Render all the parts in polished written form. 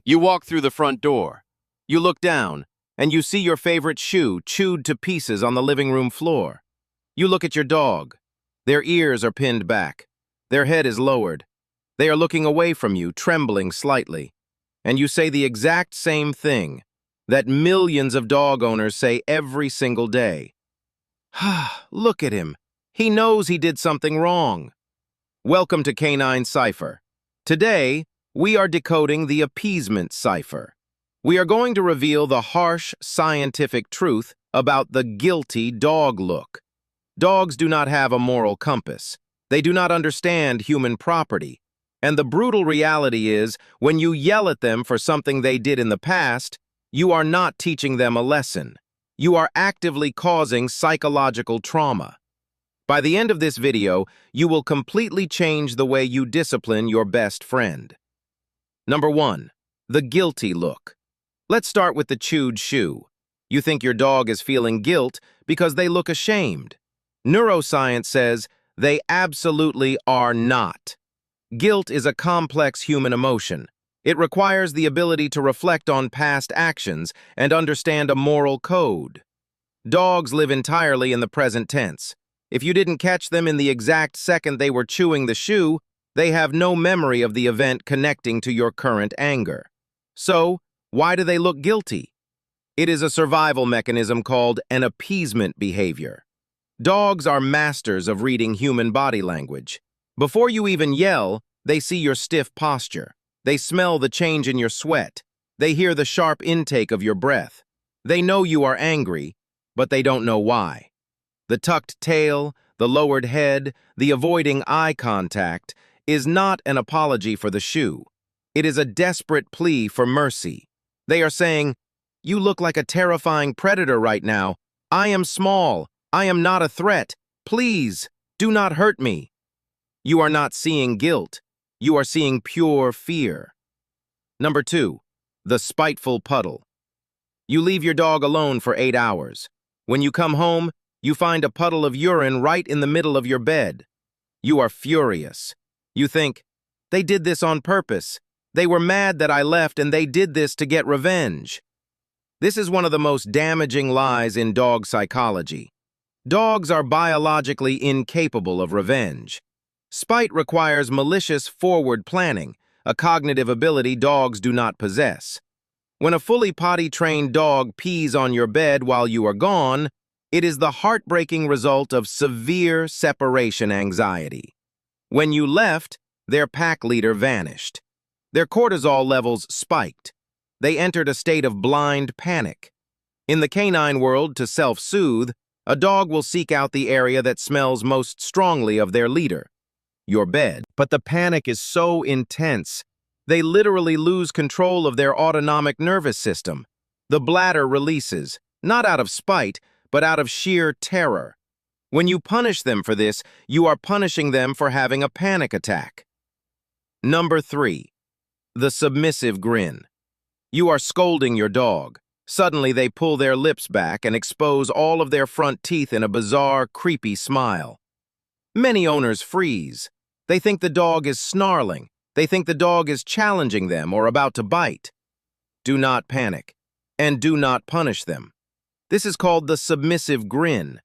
You walk through the front door. You look down, and you see your favorite shoe chewed to pieces on the living room floor. You look at your dog. Their ears are pinned back. Their head is lowered. They are looking away from you, trembling slightly. And you say the exact same thing that millions of dog owners say every single day. Look at him. He knows he did something wrong. Welcome to Canine Cipher. Today, we are decoding the Appeasement Cipher. We are going to reveal the harsh scientific truth about the guilty dog look. Dogs do not have a moral compass. They do not understand human property. And the brutal reality is, when you yell at them for something they did in the past, you are not teaching them a lesson. You are actively causing psychological trauma. By the end of this video, you will completely change the way you discipline your best friend. Number 1. The guilty look. Let's start with the chewed shoe. You think your dog is feeling guilt because they look ashamed. Neuroscience says they absolutely are not. Guilt is a complex human emotion. It requires the ability to reflect on past actions and understand a moral code. Dogs live entirely in the present tense. If you didn't catch them in the exact second they were chewing the shoe, they have no memory of the event connecting to your current anger. So, why do they look guilty? It is a survival mechanism called an appeasement behavior. Dogs are masters of reading human body language. Before you even yell, they see your stiff posture. They smell the change in your sweat. They hear the sharp intake of your breath. They know you are angry, but they don't know why. The tucked tail, the lowered head, the avoiding eye contact is not an apology for the shoe. It is a desperate plea for mercy. They are saying, "You look like a terrifying predator right now. I am small. I am not a threat. Please, do not hurt me." You are not seeing guilt. You are seeing pure fear. Number 2. The spiteful puddle. You leave your dog alone for 8 hours. When you come home, you find a puddle of urine right in the middle of your bed. You are furious. You think, they did this on purpose. They were mad that I left and they did this to get revenge. This is one of the most damaging lies in dog psychology. Dogs are biologically incapable of revenge. Spite requires malicious forward planning, a cognitive ability dogs do not possess. When a fully potty-trained dog pees on your bed while you are gone, it is the heartbreaking result of severe separation anxiety. When you left, their pack leader vanished. Their cortisol levels spiked. They entered a state of blind panic. In the canine world, to self-soothe, a dog will seek out the area that smells most strongly of their leader, your bed. But the panic is so intense, they literally lose control of their autonomic nervous system. The bladder releases, not out of spite, but out of sheer terror. When you punish them for this, you are punishing them for having a panic attack. Number 3. The submissive grin. You are scolding your dog. Suddenly they pull their lips back and expose all of their front teeth in a bizarre, creepy smile. Many owners freeze. They think the dog is snarling. They think the dog is challenging them or about to bite. Do not panic, and do not punish them. This is called the submissive grin.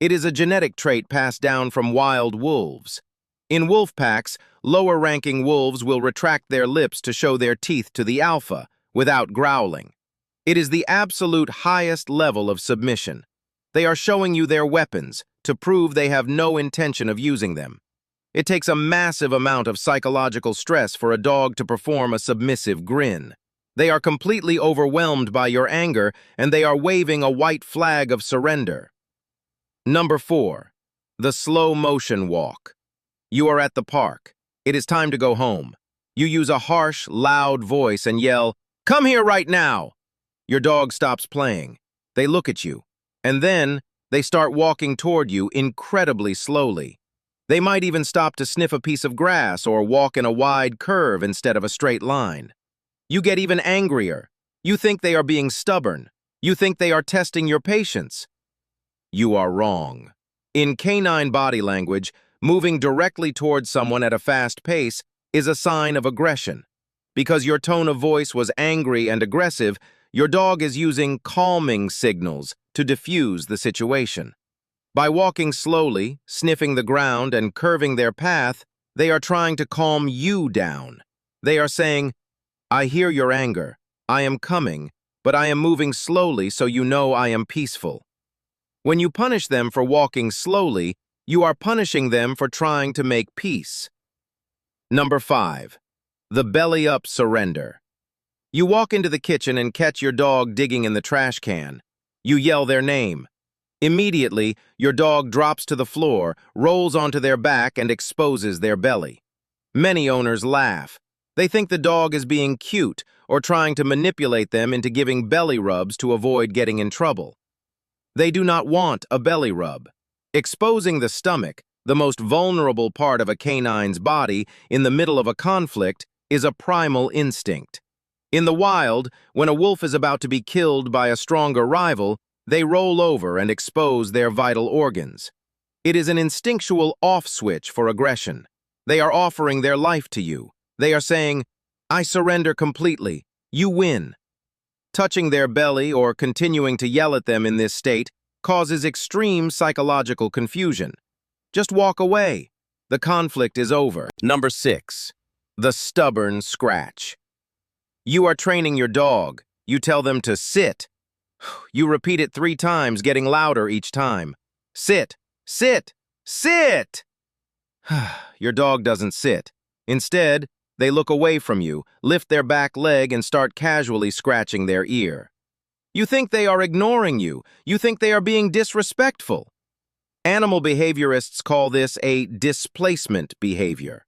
It is a genetic trait passed down from wild wolves. In wolf packs, lower-ranking wolves will retract their lips to show their teeth to the alpha, without growling. It is the absolute highest level of submission. They are showing you their weapons to prove they have no intention of using them. It takes a massive amount of psychological stress for a dog to perform a submissive grin. They are completely overwhelmed by your anger, and they are waving a white flag of surrender. Number 4. The slow-motion walk. You are at the park. It is time to go home. You use a harsh, loud voice and yell, "Come here right now!" Your dog stops playing. They look at you, and then they start walking toward you incredibly slowly. They might even stop to sniff a piece of grass or walk in a wide curve instead of a straight line. You get even angrier. You think they are being stubborn. You think they are testing your patience. You are wrong. In canine body language, moving directly towards someone at a fast pace is a sign of aggression. Because your tone of voice was angry and aggressive, your dog is using calming signals to diffuse the situation. By walking slowly, sniffing the ground, and curving their path, they are trying to calm you down. They are saying, "I hear your anger. I am coming, but I am moving slowly so you know I am peaceful." When you punish them for walking slowly, you are punishing them for trying to make peace. Number 5. The belly-up surrender. You walk into the kitchen and catch your dog digging in the trash can. You yell their name. Immediately, your dog drops to the floor, rolls onto their back, and exposes their belly. Many owners laugh. They think the dog is being cute or trying to manipulate them into giving belly rubs to avoid getting in trouble. They do not want a belly rub. Exposing the stomach, the most vulnerable part of a canine's body, in the middle of a conflict, is a primal instinct. In the wild, when a wolf is about to be killed by a stronger rival, they roll over and expose their vital organs. It is an instinctual off switch for aggression. They are offering their life to you. They are saying, "I surrender completely. You win." Touching their belly or continuing to yell at them in this state causes extreme psychological confusion. Just walk away. The conflict is over. Number 6. The stubborn scratch. You are training your dog. You tell them to sit. You repeat it 3 times, getting louder each time. Sit, sit, sit! Your dog doesn't sit. Instead, they look away from you, lift their back leg, and start casually scratching their ear. You think they are ignoring you. You think they are being disrespectful. Animal behaviorists call this a displacement behavior.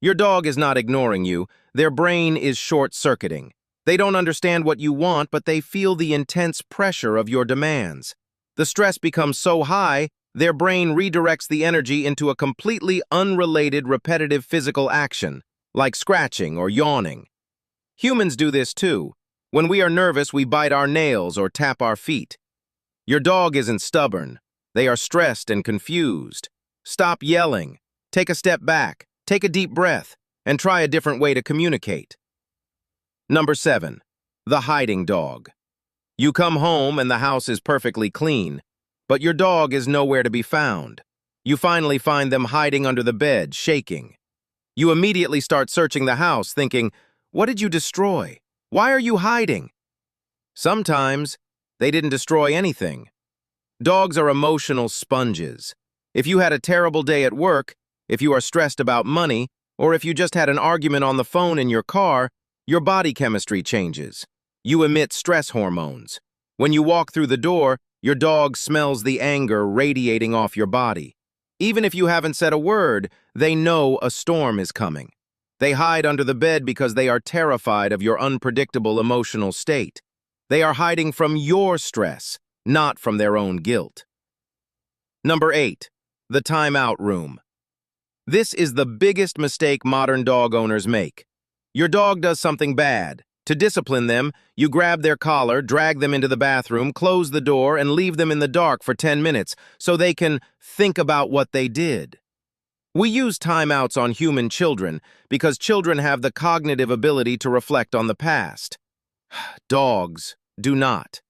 Your dog is not ignoring you. Their brain is short-circuiting. They don't understand what you want, but they feel the intense pressure of your demands. The stress becomes so high, their brain redirects the energy into a completely unrelated repetitive physical action, like scratching or yawning. Humans do this too. When we are nervous, we bite our nails or tap our feet. Your dog isn't stubborn. They are stressed and confused. Stop yelling. Take a step back. Take a deep breath, and try a different way to communicate. Number 7. The hiding dog. You come home and the house is perfectly clean, but your dog is nowhere to be found. You finally find them hiding under the bed, shaking. You immediately start searching the house, thinking, "What did you destroy? Why are you hiding?" Sometimes, they didn't destroy anything. Dogs are emotional sponges. If you had a terrible day at work, if you are stressed about money, or if you just had an argument on the phone in your car, your body chemistry changes. You emit stress hormones. When you walk through the door, your dog smells the anger radiating off your body. Even if you haven't said a word, they know a storm is coming. They hide under the bed because they are terrified of your unpredictable emotional state. They are hiding from your stress, not from their own guilt. Number 8. The timeout room. This is the biggest mistake modern dog owners make. Your dog does something bad. To discipline them, you grab their collar, drag them into the bathroom, close the door, and leave them in the dark for 10 minutes so they can think about what they did. We use timeouts on human children because children have the cognitive ability to reflect on the past. Dogs do not.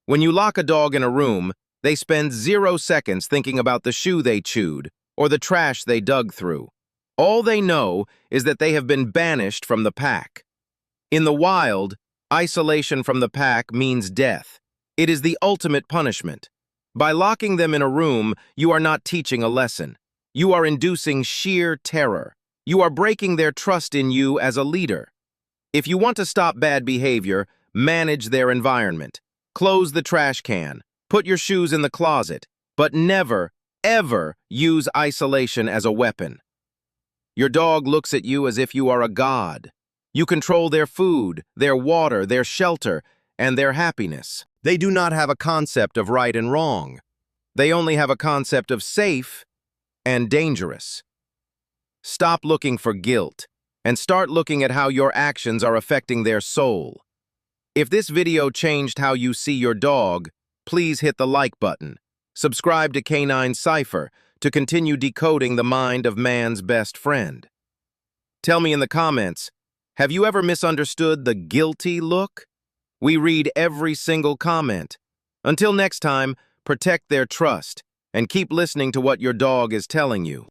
When you lock a dog in a room, they spend 0 seconds thinking about the shoe they chewed or the trash they dug through. All they know is that they have been banished from the pack. In the wild, isolation from the pack means death. It is the ultimate punishment. By locking them in a room, you are not teaching a lesson. You are inducing sheer terror. You are breaking their trust in you as a leader. If you want to stop bad behavior, manage their environment. Close the trash can. Put your shoes in the closet. But never, ever use isolation as a weapon. Your dog looks at you as if you are a god. You control their food, their water, their shelter, and their happiness. They do not have a concept of right and wrong. They only have a concept of safe and dangerous. Stop looking for guilt and start looking at how your actions are affecting their soul. If this video changed how you see your dog, please hit the like button. Subscribe to Canine Cipher to continue decoding the mind of man's best friend. Tell me in the comments, Have you ever misunderstood the guilty look? We read every single comment. Until next time, protect their trust and keep listening to what your dog is telling you.